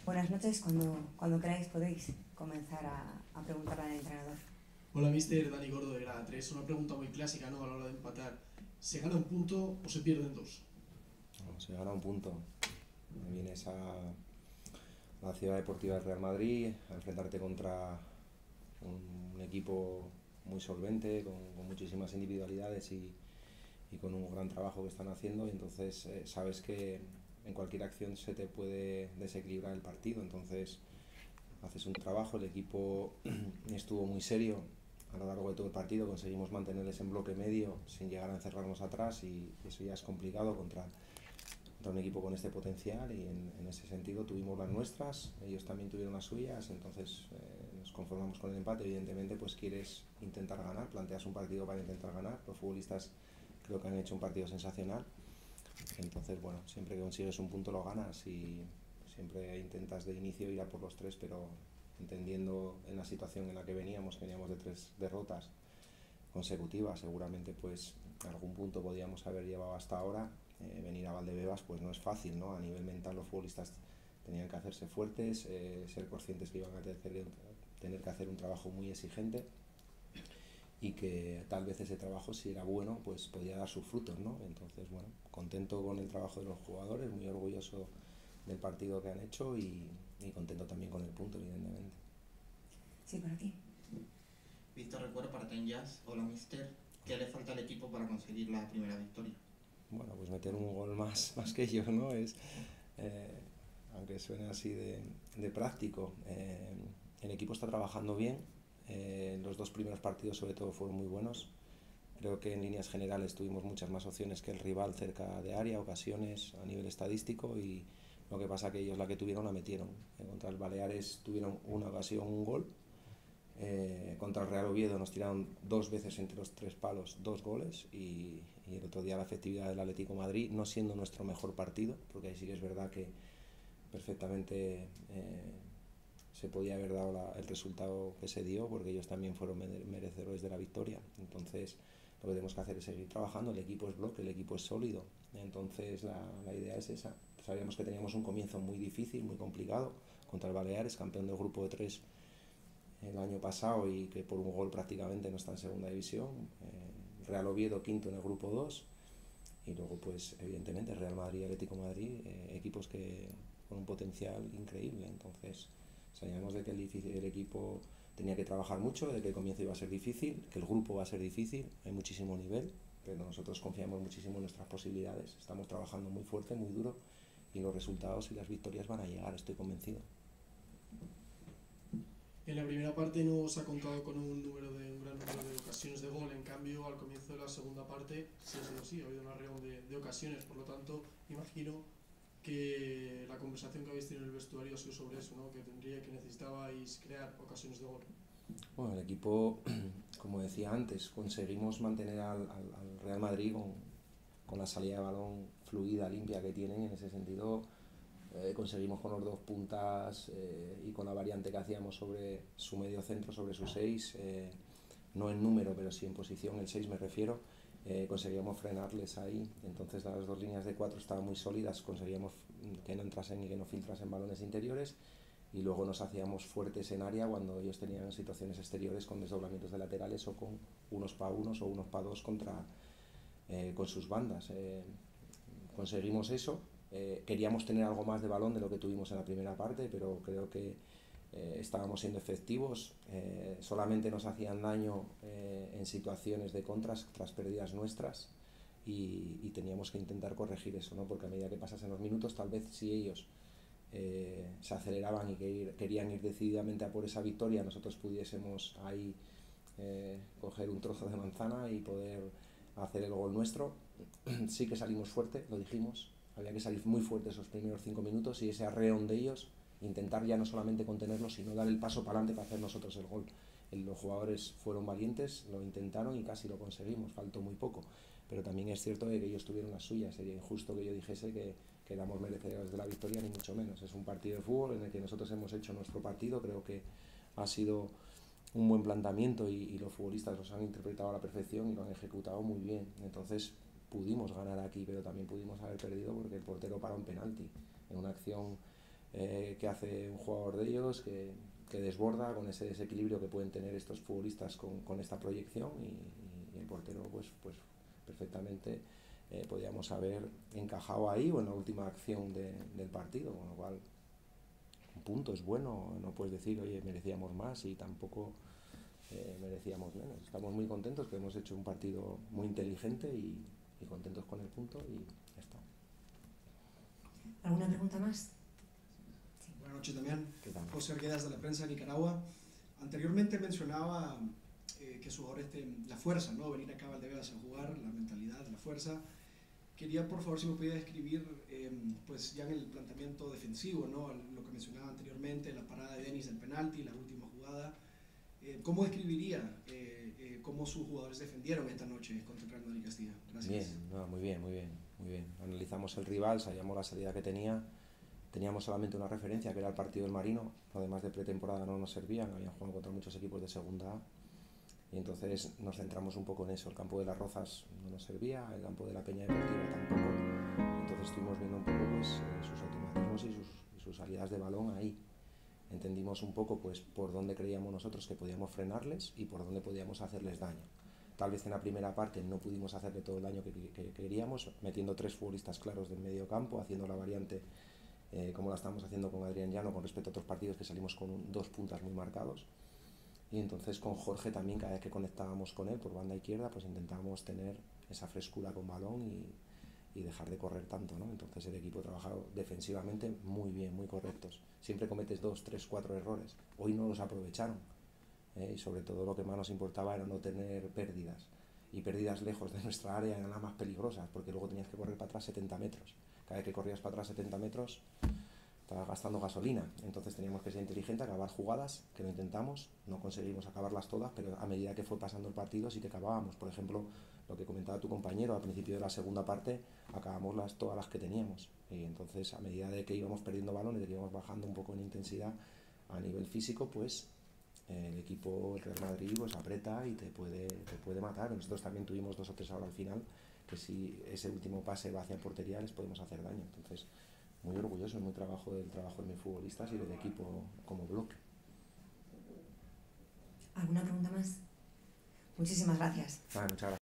Buenas noches, cuando queráis podéis comenzar a preguntarle al entrenador. Hola, mister Dani Gordo de Grada 3. Una pregunta muy clásica, ¿no? A la hora de empatar. ¿Se gana un punto o se pierden dos? No, se gana un punto. Vienes a la Ciudad Deportiva del Real Madrid a enfrentarte contra un equipo muy solvente, con muchísimas individualidades y con un gran trabajo que están haciendo, y entonces sabes que en cualquier acción se te puede desequilibrar el partido. Entonces haces un trabajo, el equipo estuvo muy serio a lo largo de todo el partido, conseguimos mantenerles en bloque medio sin llegar a encerrarnos atrás, y eso ya es complicado contra un equipo con este potencial, y en ese sentido tuvimos las nuestras, ellos también tuvieron las suyas. Entonces nos conformamos con el empate. Evidentemente pues quieres intentar ganar, planteas un partido para intentar ganar. Los futbolistas creo que han hecho un partido sensacional, entonces bueno, siempre que consigues un punto lo ganas, y siempre intentas de inicio ir a por los tres, pero entendiendo en la situación en la que veníamos de 3 derrotas consecutivas, seguramente pues algún punto podíamos haber llevado hasta ahora. Venir a Valdebebas pues no es fácil, ¿no? A nivel mental los futbolistas tenían que hacerse fuertes, ser conscientes que iban a tener que hacer un trabajo muy exigente, y que tal vez ese trabajo, si era bueno, pues podía dar sus frutos, ¿no? Entonces bueno, contento con el trabajo de los jugadores, muy orgulloso del partido que han hecho, y contento también con el punto, evidentemente. Sí, por aquí. Víctor Recuero para Ten Jazz. Hola, mister. ¿Qué le falta al equipo para conseguir la primera victoria? Bueno, pues meter un gol más que ellos, ¿no? Eh, Aunque suene así de práctico, el equipo está trabajando bien. Los dos primeros partidos sobre todo fueron muy buenos. Creo que en líneas generales tuvimos muchas más opciones que el rival cerca de área, ocasiones a nivel estadístico, y lo que pasa que ellos la que tuvieron la metieron. Contra el Baleares tuvieron una ocasión, un gol. Contra el Real Oviedo nos tiraron 2 veces entre los 3 palos, 2 goles, y el otro día la efectividad del Atlético de Madrid, no siendo nuestro mejor partido, porque ahí sí que es verdad que perfectamente se podía haber dado el resultado que se dio, porque ellos también fueron merecedores de la victoria. Entonces lo que tenemos que hacer es seguir trabajando. El equipo es bloque, el equipo es sólido, entonces la idea es esa. Sabíamos que teníamos un comienzo muy difícil, muy complicado, contra el Baleares, campeón del grupo de 3 el año pasado, y que por un gol prácticamente no está en segunda división. Real Oviedo quinto en el grupo 2, y luego pues evidentemente Real Madrid y Atlético de Madrid, equipos que con un potencial increíble. Entonces sabíamos de que el equipo tenía que trabajar mucho, de que el comienzo iba a ser difícil, que el grupo va a ser difícil, hay muchísimo nivel, pero nosotros confiamos muchísimo en nuestras posibilidades, estamos trabajando muy fuerte, muy duro, y los resultados y las victorias van a llegar, estoy convencido. En la primera parte no se ha contado con un gran número de ocasiones de gol. En cambio, al comienzo de la segunda parte sí ha sido así, ha habido una reunión de ocasiones. Por lo tanto, imagino que la conversación que habéis tenido en el vestuario ha sido sobre eso, ¿no? Que necesitabais crear ocasiones de gol. Bueno, el equipo, como decía antes, conseguimos mantener al Real Madrid con la salida de balón fluida, limpia que tienen. En ese sentido conseguimos con los dos puntas y con la variante que hacíamos sobre su medio centro, sobre su 6, no en número pero sí en posición, el 6 me refiero, conseguíamos frenarles ahí. Entonces las dos líneas de 4 estaban muy sólidas, conseguíamos que no entrasen y que no filtrasen balones interiores, y luego nos hacíamos fuertes en área cuando ellos tenían situaciones exteriores con desdoblamientos de laterales, o con unos para unos o unos para dos con sus bandas. Conseguimos eso. Queríamos tener algo más de balón de lo que tuvimos en la primera parte, pero creo que estábamos siendo efectivos. Solamente nos hacían daño en situaciones de contras tras pérdidas nuestras, y teníamos que intentar corregir eso, ¿no? Porque a medida que pasasen los minutos, tal vez si ellos se aceleraban y querían ir decididamente a por esa victoria, nosotros pudiésemos ahí coger un trozo de manzana y poder hacer el gol nuestro. Sí que salimos fuerte, lo dijimos, había que salir muy fuerte esos primeros 5 minutos, y ese arreón de ellos, intentar ya no solamente contenerlos, sino dar el paso para adelante para hacer nosotros el gol. Los jugadores fueron valientes, lo intentaron y casi lo conseguimos, faltó muy poco, pero también es cierto que ellos tuvieron las suyas. Sería injusto que yo dijese que éramos merecedores de la victoria, ni mucho menos. Es un partido de fútbol en el que nosotros hemos hecho nuestro partido, creo que ha sido un buen planteamiento, y los futbolistas los han interpretado a la perfección y lo han ejecutado muy bien. Entonces pudimos ganar aquí, pero también pudimos haber perdido porque el portero para un penalti en una acción que hace un jugador de ellos, que desborda con ese desequilibrio que pueden tener estos futbolistas con esta proyección y el portero pues perfectamente podíamos haber encajado ahí o en la última acción del partido, con lo cual un punto es bueno, no puedes decir oye merecíamos más y tampoco merecíamos menos. Estamos muy contentos que hemos hecho un partido muy inteligente y contentos con el punto y ya está. ¿Alguna pregunta más? Sí. Buenas noches, Damián. ¿Qué tal? José Arguedas, de la prensa de Nicaragua. Anteriormente mencionaba que sus jugadores la fuerza, ¿no? Venir acá a Valdebebas a jugar, la mentalidad, la fuerza. Quería, por favor, si me pudiera describir, pues ya en el planteamiento defensivo, ¿no? Lo que mencionaba anteriormente, la parada de Denis del penalti, la última jugada. ¿Cómo describiría cómo sus jugadores defendieron esta noche contra el Real Madrid Castilla? Gracias. Bien, no, muy bien. Analizamos el rival, sabíamos la salida que tenía. Teníamos solamente una referencia, que era el partido del Marino. Además de pretemporada no nos servían, habían jugado contra muchos equipos de segunda A. Y entonces nos centramos un poco en eso. El campo de las Rozas no nos servía, el campo de la Peña Deportiva tampoco. Entonces estuvimos viendo un poco pues, sus automatismos y sus salidas de balón ahí. Entendimos un poco pues, por dónde creíamos nosotros que podíamos frenarles y por dónde podíamos hacerles daño. Tal vez en la primera parte no pudimos hacerle todo el daño que queríamos, metiendo 3 futbolistas claros del medio campo, haciendo la variante como la estamos haciendo con Adrián Llano con respecto a otros partidos que salimos con 2 puntas muy marcados. Y entonces con Jorge también, cada vez que conectábamos con él por banda izquierda, pues intentábamos tener esa frescura con balón y dejar de correr tanto, ¿no? Entonces el equipo ha trabajado defensivamente muy bien, muy correctos. Siempre cometes 2, 3, 4 errores. Hoy no los aprovecharon. Y sobre todo lo que más nos importaba era no tener pérdidas. Y pérdidas lejos de nuestra área eran las más peligrosas, porque luego tenías que correr para atrás 70 metros. Cada vez que corrías para atrás 70 metros, estabas gastando gasolina. Entonces teníamos que ser inteligentes, acabar jugadas, que lo intentamos, no conseguimos acabarlas todas, pero a medida que fue pasando el partido sí que acabábamos. Por ejemplo, lo que comentaba tu compañero, al principio de la segunda parte acabamos todas las que teníamos. Y entonces a medida de que íbamos perdiendo balones, de que íbamos bajando un poco en intensidad a nivel físico, pues el equipo, el Real Madrid, pues aprieta y te puede matar. Nosotros también tuvimos 2 o 3 ahora al final, que si ese último pase va hacia portería les podemos hacer daño. Entonces, muy orgulloso, muy trabajo de mis futbolistas y del equipo como bloque. ¿Alguna pregunta más? Muchísimas gracias. Muchas gracias.